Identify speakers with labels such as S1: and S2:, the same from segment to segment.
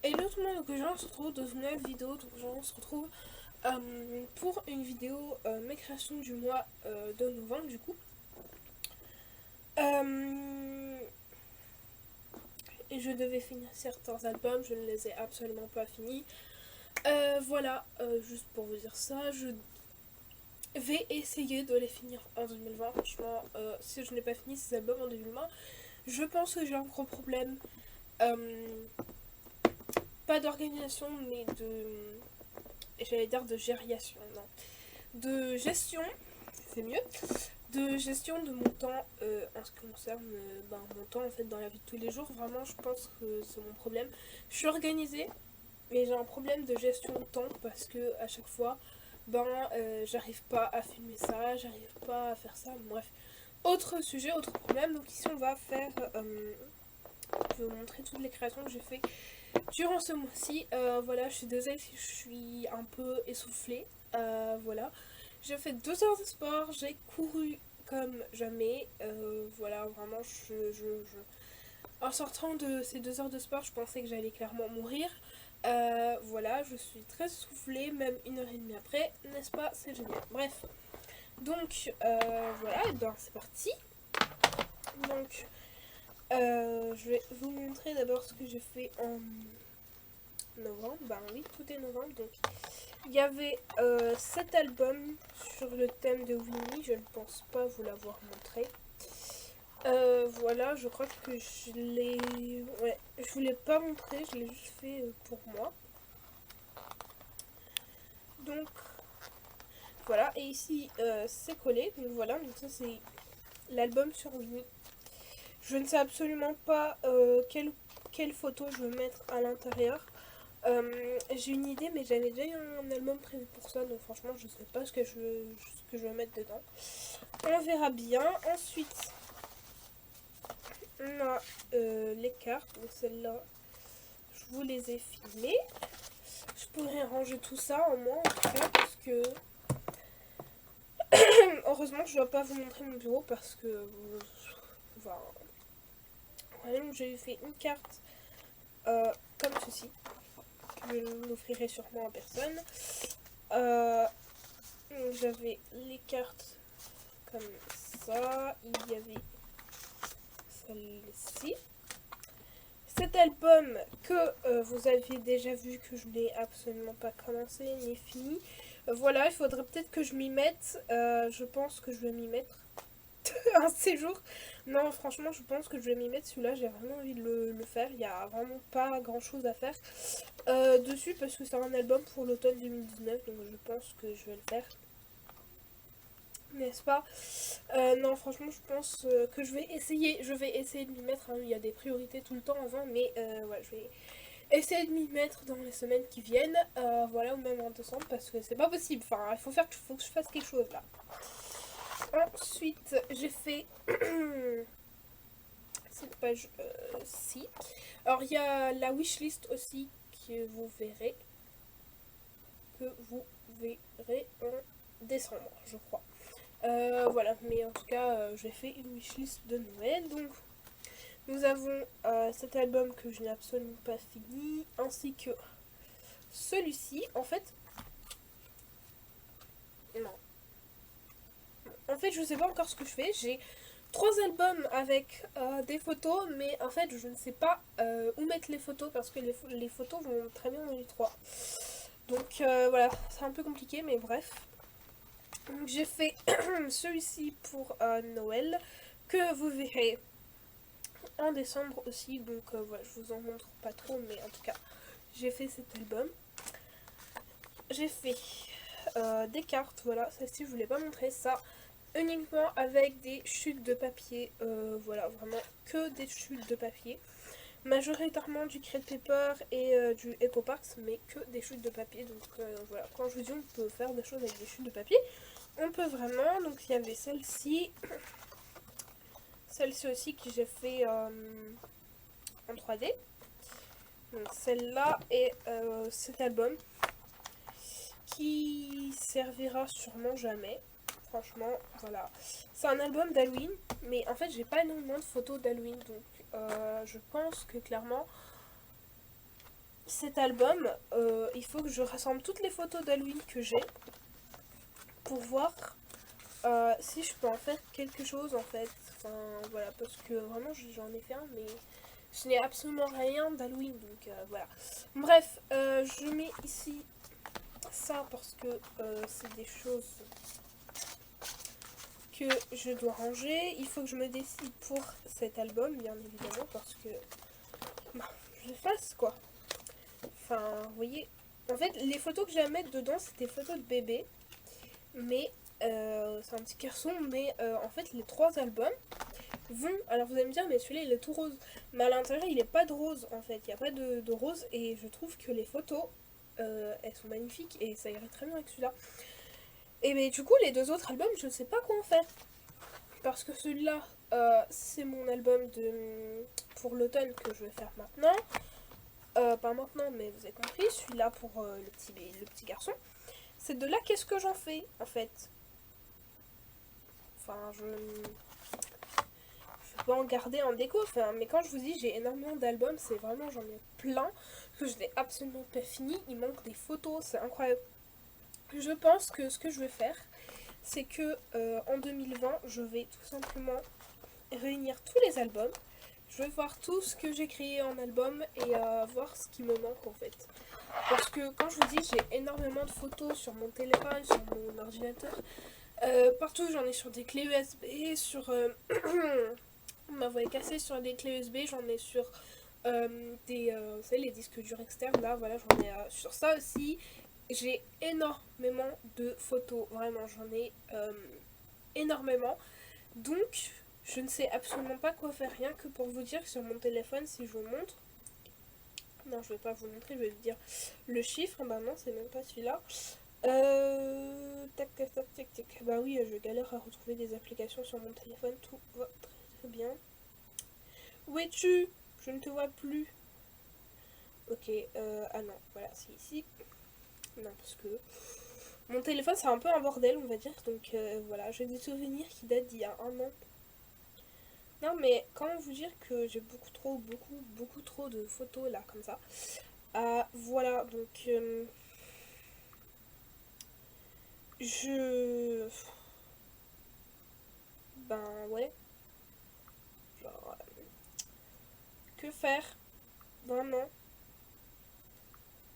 S1: Hello tout le monde, donc aujourd'hui on se retrouve dans une nouvelle vidéo, donc aujourd'hui on se retrouve pour une vidéo mes créations du mois de novembre du coup. Euh, et je devais finir certains albums, je ne les ai absolument pas finis. Voilà, juste pour vous dire ça, je vais essayer de les finir en 2020. Franchement, si je n'ai pas fini ces albums en 2020, je pense que j'ai un gros problème. Euh, Pas d'organisation, mais de... J'allais dire de gériation, non. De gestion, c'est mieux, de gestion de mon temps en ce qui concerne mon temps en fait dans la vie de tous les jours. Vraiment, je pense que c'est mon problème. Je suis organisée, mais j'ai un problème de gestion de temps parce que à chaque fois, j'arrive pas à filmer ça, j'arrive pas à faire ça. Bref, autre sujet, autre problème. Donc ici, on va faire, je vais vous montrer toutes les créations que j'ai fait durant ce mois-ci. Voilà, je suis désolée si je suis un peu essoufflée. Voilà. J'ai fait 2 heures de sport, j'ai couru comme jamais. Voilà, vraiment, en sortant de ces 2 heures de sport, je pensais que j'allais clairement mourir. Voilà, je suis très essoufflée, même 1 heure et demie après, n'est-ce pas? C'est génial. Bref, donc voilà, et ben c'est parti. Donc, je vais vous montrer d'abord ce que j'ai fait en novembre. Ben oui, tout est novembre, donc il y avait cet album sur le thème de Winnie, je ne pense pas vous l'avoir montré. Voilà, je crois que je l'ai... Ouais, je vous l'ai pas montré, je l'ai juste fait pour moi. Donc, voilà, et ici, c'est collé, donc voilà, donc ça c'est l'album sur Winnie. Je ne sais absolument pas quelle photo je veux mettre à l'intérieur. J'ai une idée, mais j'avais déjà eu un album prévu pour ça, donc franchement, je sais pas ce que je veux mettre dedans. On verra bien. Ensuite, on a les cartes, donc celles-là, je vous les ai filmées. Je pourrais ranger tout ça en moins, en tout cas, parce que heureusement, je ne dois pas vous montrer mon bureau parce que enfin, voilà, j'ai fait une carte comme ceci, que je n'offrirai sûrement à personne. Euh, J'avais les cartes comme ça. Il y avait celle-ci. Cet album que vous aviez déjà vu, que je n'ai absolument pas commencé ni fini. Voilà, il faudrait peut-être que je m'y mette. Je pense que je vais m'y mettre un séjour. Non, franchement, je pense que je vais m'y mettre. Celui-là, j'ai vraiment envie de le faire. Il n'y a vraiment pas grand-chose à faire dessus parce que c'est un album pour l'automne 2019. Donc je pense que je vais le faire. N'est-ce pas? Non, franchement, je pense que je vais essayer. Je vais essayer de m'y mettre, hein. Il y a des priorités tout le temps avant, mais ouais, je vais essayer de m'y mettre dans les semaines qui viennent. Voilà, ou même en décembre, parce que c'est pas possible. Enfin, faut que je fasse quelque chose là. Ensuite, j'ai fait cette page-ci. Alors, il y a la wishlist aussi que vous verrez. En décembre, je crois. Voilà, mais en tout cas, j'ai fait une wishlist de Noël. Donc, nous avons cet album que je n'ai absolument pas fini, ainsi que celui-ci. En fait, non. En fait, je sais pas encore ce que je fais. J'ai 3 albums avec des photos, mais en fait, je ne sais pas où mettre les photos parce que les photos vont très bien dans les 3. Donc voilà, c'est un peu compliqué, mais bref. Donc j'ai fait celui-ci pour Noël que vous verrez en décembre aussi. Donc voilà, je vous en montre pas trop, mais en tout cas, j'ai fait cet album. J'ai fait des cartes, voilà, celle-ci je vous l'ai pas montré, ça uniquement avec des chutes de papier, voilà, vraiment que des chutes de papier. Majoritairement du Crate Paper et du EcoParks, mais que des chutes de papier. Donc voilà, quand je vous dis on peut faire des choses avec des chutes de papier, on peut vraiment. Donc il y avait celle-ci, celle-ci aussi que j'ai fait en 3D. Donc celle-là et cet album qui servira sûrement jamais. Franchement, voilà. C'est un album d'Halloween, mais en fait, j'ai pas énormément de photos d'Halloween, donc je pense que clairement, cet album, il faut que je rassemble toutes les photos d'Halloween que j'ai pour voir si je peux en faire quelque chose en fait. Enfin voilà, parce que vraiment j'en ai fait un, mais je n'ai absolument rien d'Halloween, donc voilà. Bref, je mets ici ça parce que c'est des choses que je dois ranger. Il faut que je me décide pour cet album, bien évidemment, parce que bah, je le fasse quoi. Enfin, vous voyez, en fait, les photos que j'ai à mettre dedans, c'est des photos de bébé, mais c'est un petit garçon, mais en fait, les 3 albums vont. Alors vous allez me dire, mais celui-là il est tout rose, mais à l'intérieur il n'est pas de rose en fait, il n'y a pas de rose, et je trouve que les photos elles sont magnifiques et ça irait très bien avec celui-là. Et mais du coup, les 2 autres albums, je ne sais pas quoi en faire. Parce que celui-là, c'est mon album pour l'automne que je vais faire maintenant. Pas maintenant, mais vous avez compris. Celui-là pour le petit garçon. C'est de là, qu'est-ce que j'en fais, en fait. Enfin, je peux en garder en déco. Enfin, mais quand je vous dis j'ai énormément d'albums, c'est vraiment, j'en ai plein. Que je n'ai absolument pas fini. Il manque des photos, c'est incroyable. Je pense que ce que je vais faire, c'est que en 2020, je vais tout simplement réunir tous les albums. Je vais voir tout ce que j'ai créé en album et voir ce qui me manque en fait. Parce que quand je vous dis, j'ai énormément de photos sur mon téléphone, sur mon ordinateur. Partout, j'en ai sur des clés USB, sur ma voix est cassée sur des clés USB, j'en ai sur vous savez, les disques durs externes, là, voilà, j'en ai sur ça aussi. J'ai énormément de photos, vraiment, j'en ai énormément. Donc, je ne sais absolument pas quoi faire, rien que pour vous dire que sur mon téléphone, si je vous montre, non, je vais pas vous montrer, je vais vous dire le chiffre, bah non, c'est même pas celui-là. Tac, tac, tac, tac, tac. Bah oui, je galère à retrouver des applications sur mon téléphone, tout va très très bien. Où es-tu? Je ne te vois plus. Ok, ah non, voilà, c'est ici. Non, parce que mon téléphone, c'est un peu un bordel, on va dire, donc voilà, j'ai des souvenirs qui datent d'il y a un an. Non, mais comment vous dire que j'ai beaucoup trop de photos là, comme ça. Voilà, donc je. Ben ouais, genre, que faire? Vraiment.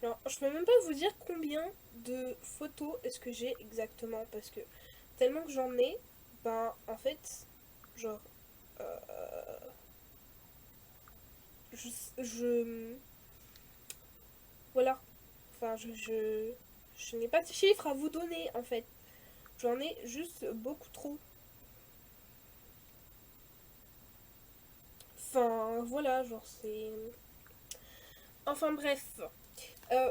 S1: Alors, je peux même pas vous dire combien de photos est-ce que j'ai exactement, parce que tellement que j'en ai, ben en fait, genre, euh, je voilà, enfin je n'ai pas de chiffres à vous donner en fait. J'en ai juste beaucoup trop. Enfin voilà, genre c'est. Enfin bref.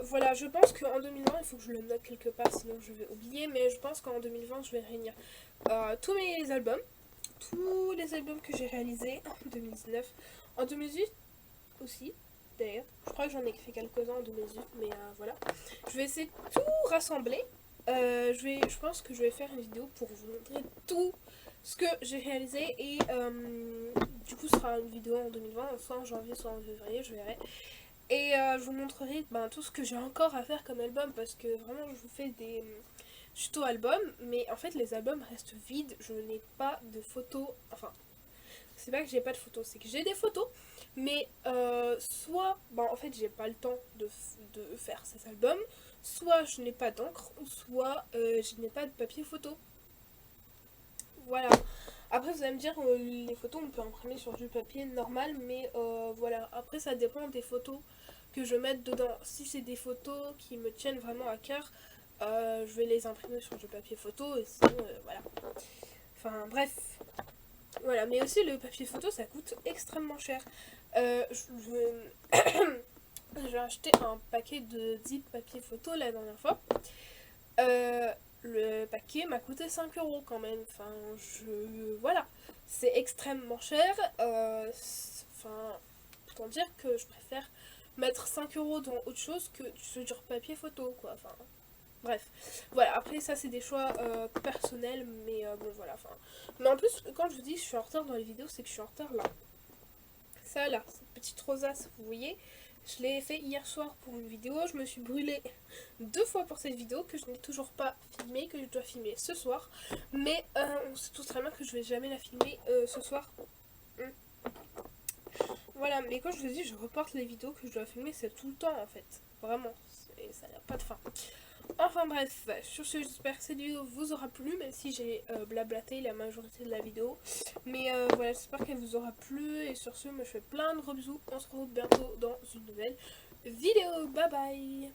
S1: Voilà, je pense qu'en 2020, il faut que je le note quelque part, sinon je vais oublier, mais je pense qu'en 2020, je vais réunir tous mes albums, tous les albums que j'ai réalisés en 2019, en 2018 aussi, d'ailleurs. Je crois que j'en ai fait quelques-uns en 2018, mais voilà. Je vais essayer de tout rassembler. Je pense que je vais faire une vidéo pour vous montrer tout ce que j'ai réalisé et du coup ce sera une vidéo en 2020, soit en janvier, soit en février, je verrai. Et je vous montrerai tout ce que j'ai encore à faire comme album parce que vraiment je vous fais des tutos albums, mais en fait les albums restent vides, je n'ai pas de photos, enfin c'est pas que j'ai pas de photos, c'est que j'ai des photos, mais soit en fait j'ai pas le temps de faire ces albums, soit je n'ai pas d'encre, ou soit je n'ai pas de papier photo. Voilà. Après vous allez me dire les photos on peut imprimer sur du papier normal, mais voilà. Après ça dépend des photos que je mette dedans. Si c'est des photos qui me tiennent vraiment à cœur, je vais les imprimer sur du papier photo et sinon voilà. Enfin bref. Voilà, mais aussi le papier photo ça coûte extrêmement cher. J'ai acheté un paquet de 10 papiers photo la dernière fois. Le paquet m'a coûté 5 € quand même. Enfin, voilà. C'est extrêmement cher. Enfin, autant dire que je préfère mettre 5 € dans autre chose que sur papier photo, quoi. Enfin, bref. Voilà, après, ça, c'est des choix personnels, mais bon, voilà. Enfin. Mais en plus, quand je vous dis que je suis en retard dans les vidéos, c'est que je suis en retard là. Ça, là, cette petite rosace, vous voyez, Je l'ai fait hier soir pour une vidéo, je me suis brûlée 2 fois pour cette vidéo que je n'ai toujours pas filmée, que je dois filmer ce soir. Mais on sait tous très bien que je vais jamais la filmer ce soir. Voilà, mais quand je vous dis je reporte les vidéos que je dois filmer, c'est tout le temps en fait. Vraiment, ça n'a pas de fin. Enfin bref, sur ce, j'espère que cette vidéo vous aura plu, même si j'ai blablaté la majorité de la vidéo. Mais voilà, j'espère qu'elle vous aura plu. Et sur ce, moi je fais plein de gros bisous. On se retrouve bientôt dans une nouvelle vidéo. Bye bye!